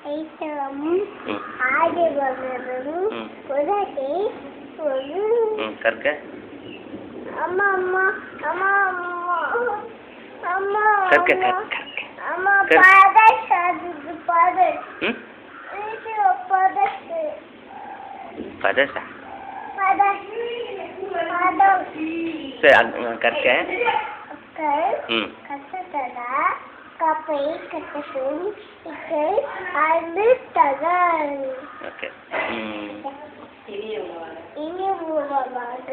item ஆடி வளரும் புறத்தை ஒரு கற்க அம்மா அம்மா அம்மா அம்மா அம்மா கற்க கற்க அம்மா பாதஸ் அது பாதஸ் இது பாதஸ் பதசா பாதஸ் பாதஸ் சரி கற்க கட்டடா கப்பை கட்டடும் இக்கை அது தகல் ஓகே இனி உருவாக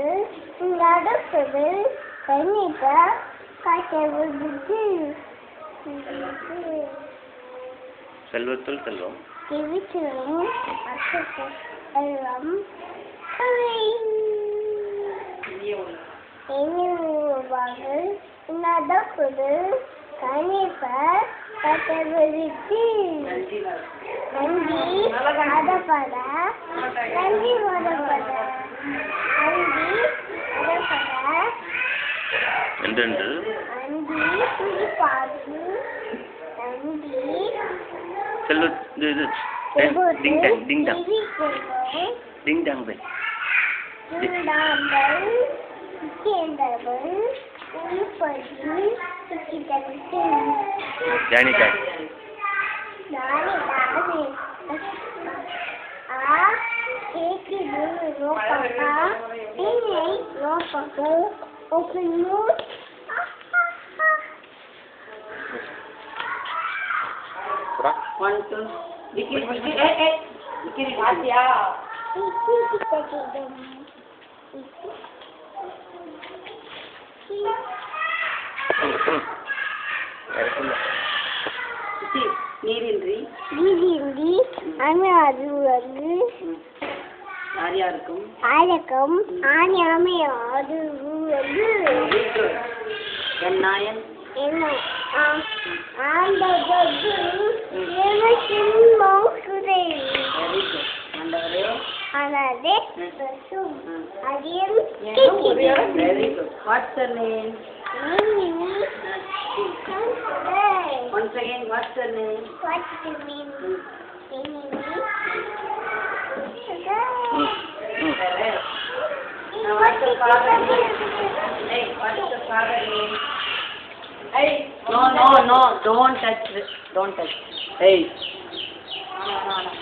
நடப்பது கண்ணிப்பா காட்டுவது செல்வத்துள் செல்வம் திவிச்சிரும் எல்லாம் இனி உருவாக நடப்பது கண்ணிப்பா காட்டுவது நன்றி அதப்பட நன்றி அதப்பட நன்றி அதப்பட என்று நன்றி துடிப்பாடு நன்றி செல்வ இது ding dong ding dong ding dong பை திண்டாம்பல் கேண்டபல் உயிர்ப்பதி சுக்கிட்டது ஜானி ஜானி நானே ஆ கேக்குது ரோப்பா நீ ரோப்பா ஓப்பனு புறா 1 2 விக்கிரி பாத்தியா நீரின்றி அது வந்து யார் யாருக்கும் ஆயக்கம் ஆனியாமை அது வந்து என்னாயன் என்ன ஆண்டவது எனக்கும் மௌசுதை வெரி குட் ஆண்டவரே ஆனதே அதியம் very good what's your name once again what's your name what's the name now what's your father name hey what's your father name hey no don't touch hey no